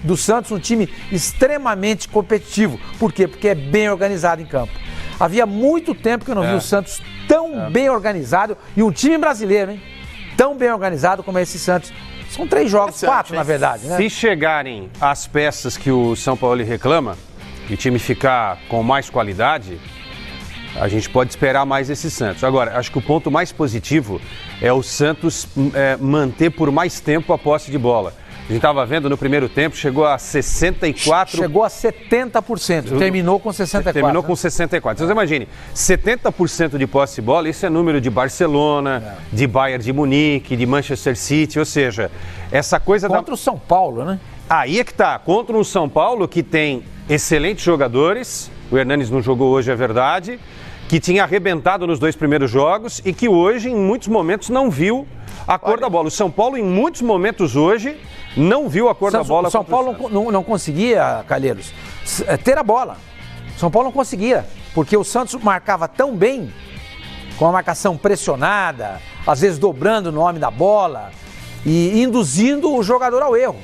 do Santos um time extremamente competitivo. Por quê? Porque é bem organizado em campo. Havia muito tempo que eu não vi o Santos tão bem organizado e um time brasileiro, hein? Tão bem organizado como esse Santos. São 3 jogos, 4 na verdade, né? Se chegarem as peças que o São Paulo reclama e o time ficar com mais qualidade, a gente pode esperar mais esse Santos. Agora, acho que o ponto mais positivo é o Santos manter por mais tempo a posse de bola. A gente estava vendo no primeiro tempo, chegou a 64%. Chegou a 70%, terminou com 64%. Terminou com 64%. Então, você imagine, 70% de posse de bola, isso é número de Barcelona, de Bayern de Munique, de Manchester City, ou seja, essa coisa contra o São Paulo, né? Aí é que tá, contra um São Paulo que tem excelentes jogadores, o Hernanes não jogou hoje, é verdade, que tinha arrebentado nos 2 primeiros jogos e que hoje, em muitos momentos, não viu a cor da bola. O São Paulo, em muitos momentos hoje, não viu a cor da bola. O São Paulo não conseguia, Calheiros, ter a bola. O São Paulo não conseguia, porque o Santos marcava tão bem, com a marcação pressionada, às vezes dobrando o nome da bola e induzindo o jogador ao erro.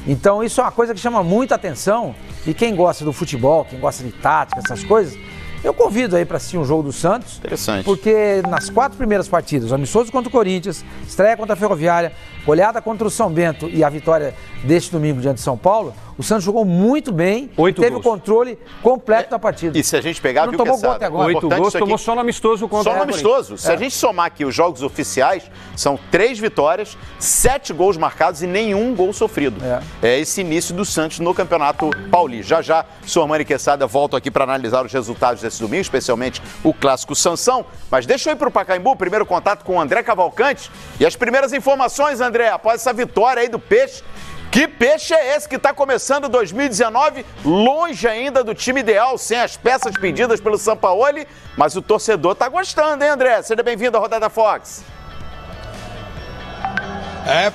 Então isso é uma coisa que chama muita atenção e quem gosta do futebol, quem gosta de tática, essas coisas, eu convido aí para assistir um jogo do Santos. Interessante. Porque nas 4 primeiras partidas, amistoso contra o Corinthians, estreia contra a Ferroviária, goleada contra o São Bento e a vitória deste domingo diante de São Paulo, o Santos jogou muito bem, teve o controle completo da partida. E se a gente pegar, não tomou gol até agora. 8 gols, tomou só no amistoso contra o Corinthians. Só no amistoso. Se a gente somar aqui os jogos oficiais, são 3 vitórias, 7 gols marcados e nenhum gol sofrido. É esse início do Santos no Campeonato Paulista. Já, Sormani Quesada, volto aqui para analisar os resultados desse domingo, especialmente o clássico Sansão. Mas deixa eu ir para o Pacaembu, primeiro contato com o André Cavalcante. E as primeiras informações, André, após essa vitória aí do Peixe. Que peixe é esse que está começando 2019 longe ainda do time ideal, sem as peças pedidas pelo Sampaoli, mas o torcedor está gostando, hein, André? Seja bem-vindo à Rodada Fox.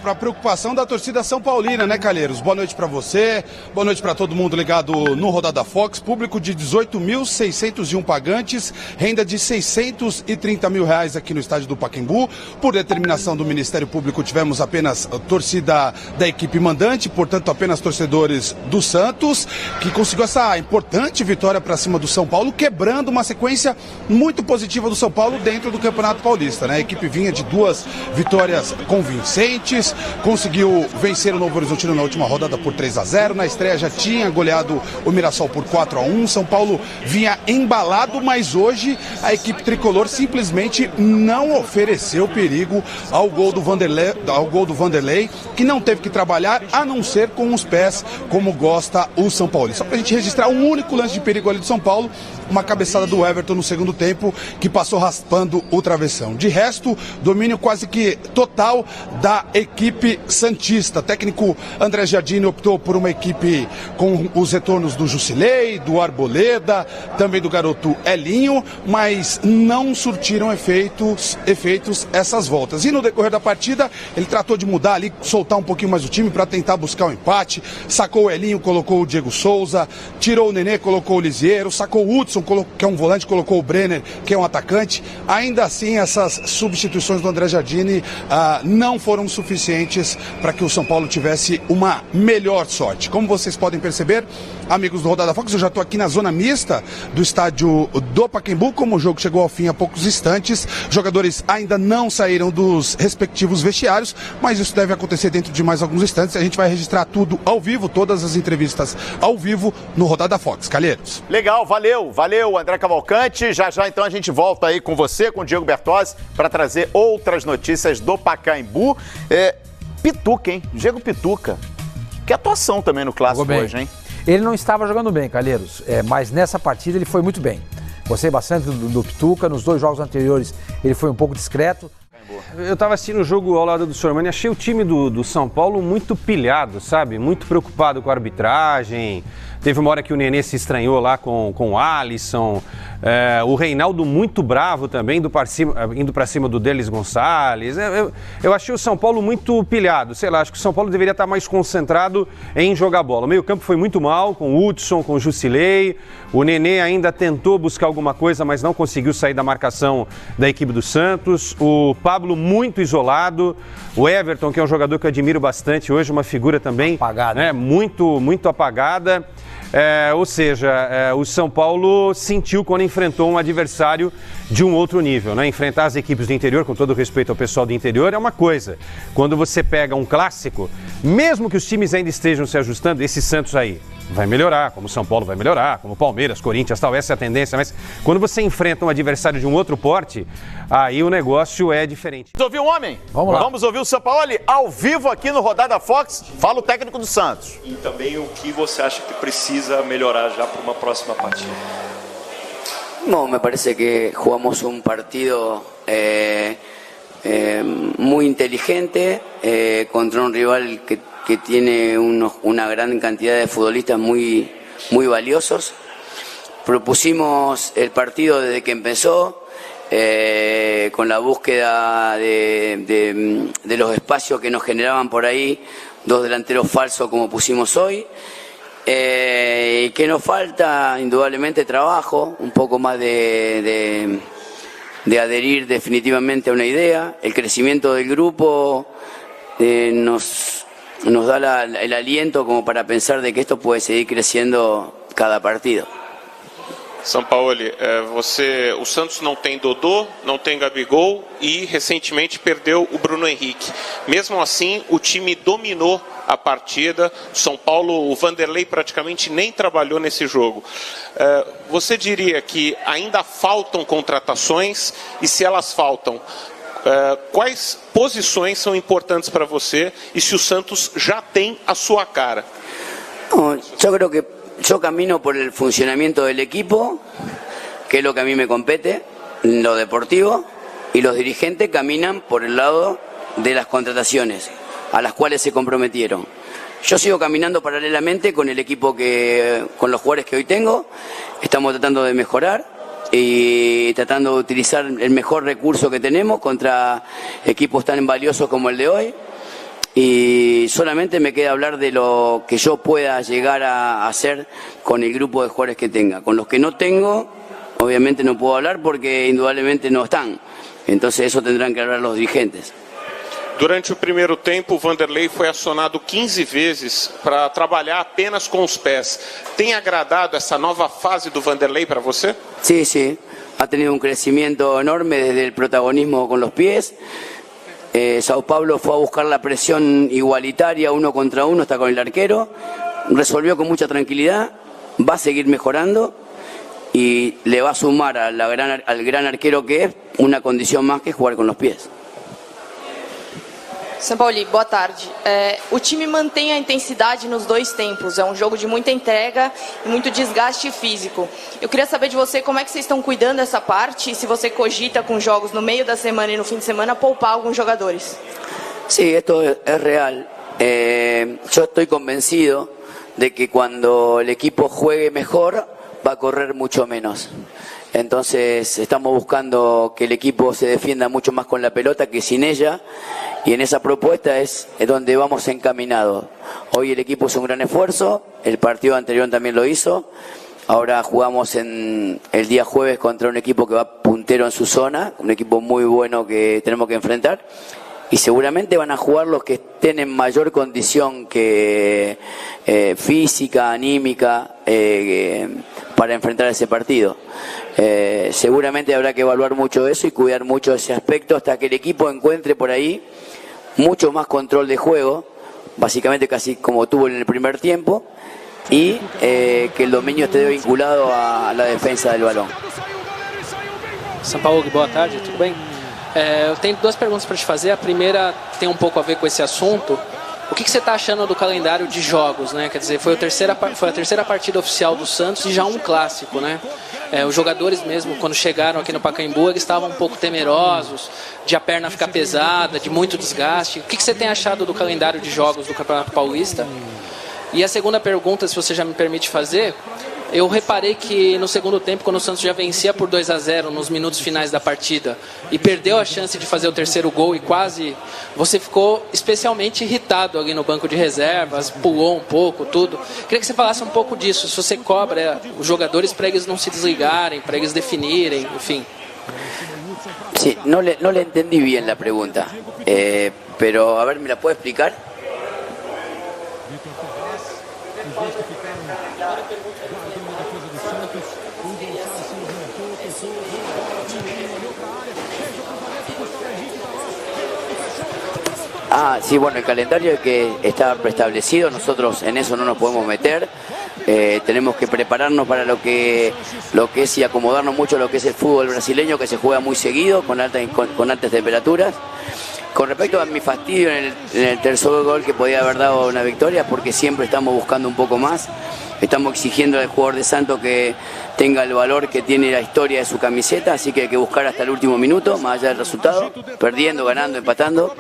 Para a preocupação da torcida São Paulina, né, Calheiros? Boa noite para você, boa noite para todo mundo ligado no Rodada Fox. Público de 18.601 pagantes, renda de R$630 mil aqui no estádio do Pacaembu. Por determinação do Ministério Público, tivemos apenas torcida da equipe mandante, portanto, apenas torcedores do Santos, que conseguiu essa importante vitória para cima do São Paulo, quebrando uma sequência muito positiva do São Paulo dentro do Campeonato Paulista, né? A equipe vinha de 2 vitórias convincentes, conseguiu vencer o Novo Horizontino na última rodada por 3-0, na estreia já tinha goleado o Mirassol por 4-1, São Paulo vinha embalado, mas hoje a equipe tricolor simplesmente não ofereceu perigo ao gol do Vanderlei, que não teve que trabalhar a não ser com os pés, como gosta o São Paulo. Só pra gente registrar um único lance de perigo ali do São Paulo, uma cabeçada do Everton no segundo tempo, que passou raspando o travessão. De resto, domínio quase que total da equipe santista. O técnico André Giardini optou por uma equipe com os retornos do Jusilei, do Arboleda, também do garoto Elinho, mas não surtiram efeitos essas voltas. E no decorrer da partida, ele tratou de mudar ali, soltar um pouquinho mais o time para tentar buscar o empate, sacou o Elinho, colocou o Diego Souza, tirou o Nenê, colocou o Lisieiro, sacou o Hudson, que é um volante, colocou o Brenner, que é um atacante. Ainda assim, essas substituições do André Giardini não foram suficientes para que o São Paulo tivesse uma melhor sorte. Como vocês podem perceber, amigos do Rodada Fox, eu já estou aqui na zona mista do estádio do Pacaembu, como o jogo chegou ao fim há poucos instantes. Jogadores ainda não saíram dos respectivos vestiários, mas isso deve acontecer dentro de mais alguns instantes. A gente vai registrar tudo ao vivo, todas as entrevistas ao vivo no Rodada Fox. Calheiros. Legal, valeu, André Cavalcante. Já então a gente volta aí com você, com o Diego Bertozzi, para trazer outras notícias do Pacaembu. Pituca, hein? Diego Pituca. Que atuação também no clássico hoje, hein? Ele não estava jogando bem, Calheiros, mas nessa partida ele foi muito bem. Gostei bastante do Pituca, nos 2 jogos anteriores ele foi um pouco discreto. Eu estava assistindo o jogo ao lado do Sormani, achei o time do São Paulo muito pilhado, sabe? Muito preocupado com a arbitragem. Teve uma hora que o Nenê se estranhou lá com o Alisson. O Reinaldo muito bravo também, indo para cima do Delis Gonçalves. Eu achei o São Paulo muito pilhado. Sei lá, acho que o São Paulo deveria estar mais concentrado em jogar bola. O meio-campo foi muito mal, com o Hudson, com o Jusilei. O Nenê ainda tentou buscar alguma coisa, mas não conseguiu sair da marcação da equipe do Santos. O Pablo Paulo muito isolado. O Everton, que é um jogador que eu admiro bastante hoje, uma figura também apagada, né? Muito apagada. Ou seja, o São Paulo sentiu quando enfrentou um adversário de um outro nível, né? Enfrentar as equipes do interior, com todo respeito ao pessoal do interior, é uma coisa. Quando você pega um clássico, mesmo que os times ainda estejam se ajustando, esse Santos aí vai melhorar, como o São Paulo vai melhorar, como o Palmeiras, Corinthians, tal, essa é a tendência, mas quando você enfrenta um adversário de um outro porte, aí o negócio é diferente. Vamos ouvir o homem? Vamos lá. Vamos ouvir o Sampaoli ao vivo aqui no Rodada Fox. Fala o técnico do Santos. E também o que você acha que precisa melhorar já para uma próxima partida? No, me parece que jugamos un partido muy inteligente contra un rival que tiene una gran cantidad de futbolistas muy valiosos. Propusimos el partido desde que empezó, con la búsqueda de los espacios que nos generaban por ahí, 2 delanteros falsos como pusimos hoy. Que nos falta indudablemente trabajo, un poco más de adherir definitivamente a una idea. El crecimiento del grupo nos da el aliento como para pensar de que esto puede seguir creciendo cada partido. Sampaoli, o Santos não tem Dodô, não tem Gabigol e recentemente perdeu o Bruno Henrique. Mesmo assim, o time dominou a partida. São Paulo, o Vanderlei praticamente nem trabalhou nesse jogo. Você diria que ainda faltam contratações e se elas faltam, quais posições são importantes para você e se o Santos já tem a sua cara? Yo creo que yo camino por el funcionamiento del equipo, que es lo que a mí me compete, lo deportivo, y los dirigentes caminan por el lado de las contrataciones, a las cuales se comprometieron. Yo sigo caminando paralelamente con el equipo con los jugadores que hoy tengo. Estamos tratando de mejorar y tratando de utilizar el mejor recurso que tenemos contra equipos tan valiosos como el de hoy. Y solamente me queda hablar de lo que yo pueda llegar a hacer con el grupo de jugadores que tenga. Con los que no tengo, obviamente no puedo hablar porque indudablemente no están. Entonces eso tendrán que hablar los dirigentes. Durante o primeiro tempo, o Vanderlei foi acionado 15 vezes para trabalhar apenas com os pés. Tem agradado essa nova fase do Vanderlei para você? Sí, sí. Ha tenido un crecimiento enorme desde el protagonismo con los pies. Sao Paulo fue a buscar la presión igualitaria 1 contra 1 hasta con el arquero. Resolvió con mucha tranquilidad. Va a seguir mejorando. Y le va a sumar al gran arquero que es una condición más que jugar con los pies. Sampaoli, boa tarde. O time mantém a intensidade nos 2 tempos. É um jogo de muita entrega e muito desgaste físico. Eu queria saber de você como é que vocês estão cuidando dessa parte e se você cogita com jogos no meio da semana e no fim de semana poupar alguns jogadores. Sí, esto es real. Yo estoy convencido de que cuando el equipo juegue mejor va a correr mucho menos. Entonces estamos buscando que el equipo se defienda mucho más con la pelota que sin ella. Y en esa propuesta es donde vamos encaminados. Hoy el equipo hizo un gran esfuerzo, el partido anterior también lo hizo. Ahora jugamos el día jueves contra un equipo que va puntero en su zona, un equipo muy bueno que tenemos que enfrentar. Y seguramente van a jugar los que estén en mayor condición que física, anímica, para enfrentar ese partido. Seguramente habrá que evaluar mucho eso y cuidar mucho ese aspecto hasta que el equipo encuentre por ahí mucho más control de juego, básicamente casi como tuvo en el primer tiempo, y que el dominio esté vinculado a la defensa del balão. Sampaoli, boa tarde, tudo bem? Eu tenho 2 perguntas para te fazer. A primeira tem um pouco a ver com esse assunto. O que você está achando do calendário de jogos, né? Quer dizer, foi a terceira partida oficial do Santos e já um clássico, né? Os jogadores mesmo, quando chegaram aqui no Pacaembu, eles estavam um pouco temerosos de a perna ficar pesada, de muito desgaste. O que você tem achado do calendário de jogos do Campeonato Paulista? E a segunda pergunta, se você já me permite fazer, eu reparei que no segundo tempo, quando o Santos já vencia por 2-0 nos minutos finais da partida e perdeu a chance de fazer o terceiro gol e quase, você ficou especialmente irritado ali no banco de reservas, pulou um pouco, tudo. Queria que você falasse um pouco disso, se você cobra os jogadores para eles não se desligarem, para eles definirem, enfim. Sí, no le entendí bien la pregunta, pero a ver, ¿me la puede explicar? Sí, bueno, el calendario que está preestablecido, nosotros en eso no nos podemos meter. Tenemos que prepararnos para lo que es y acomodarnos mucho a lo que es el fútbol brasileño, que se juega muy seguido, con altas temperaturas. Con respecto a mi fastidio en el tercer gol que podía haber dado una victoria, porque siempre estamos buscando un poco más. Estamos exigiendo al jugador de Santos que tenga el valor que tiene la historia de su camiseta, así que hay que buscar hasta el último minuto, más allá del resultado, perdiendo, ganando, empatando.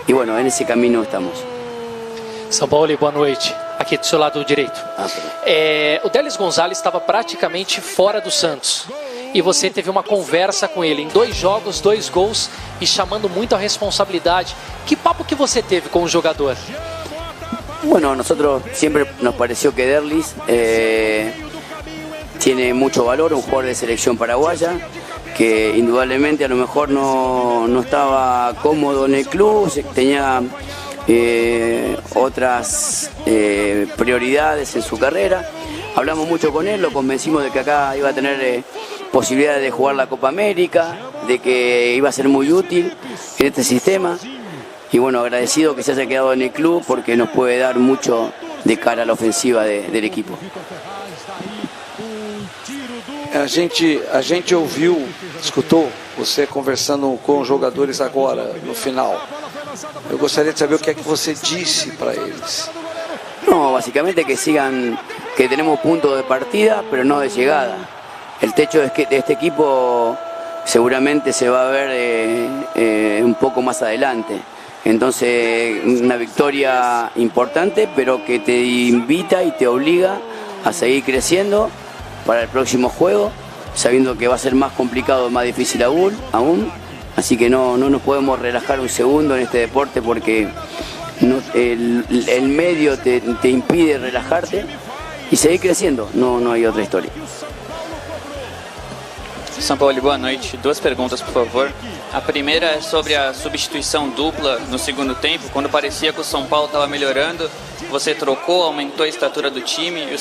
E, bueno, nesse caminho estamos. São Paulo, boa noite. Aqui do seu lado direito. O Delis Gonzalez estava praticamente fora do Santos. E você teve uma conversa com ele em 2 jogos, 2 gols e chamando muito a responsabilidade. Que papo que você teve com o jogador? Bueno, nosotros siempre nos pareció que Derlis tiene mucho valor, un jugador de selección paraguaya, que indudablemente a lo mejor no estaba cómodo en el club, tenía otras prioridades en su carrera. Hablamos mucho con él, lo convencimos de que acá iba a tener posibilidades de jugar la Copa América, de que iba a ser muy útil en este sistema. Y bueno, agradecido que se haya quedado en el club porque nos puede dar mucho de cara a la ofensiva del equipo. A gente ouviu, escutou você conversando com os jogadores agora, no final. Eu gostaria de saber o que é que você disse para eles. No, básicamente que sigan, que tenemos puntos de partida, pero no de llegada. El techo de este equipo seguramente se va a ver un poco más adelante. Entonces, una victoria importante, pero que te invita y te obliga a seguir creciendo para el próximo juego, sabiendo que va a ser más complicado, más difícil aún. Así que no nos podemos relajar un segundo en este deporte porque el medio te impide relajarte y seguir creciendo. No hay otra historia. São Paulo, boa noite. 2 perguntas, por favor. A primeira é sobre a substituição dupla no segundo tempo. Quando parecia que o São Paulo estava melhorando, você trocou, aumentou a estatura do time.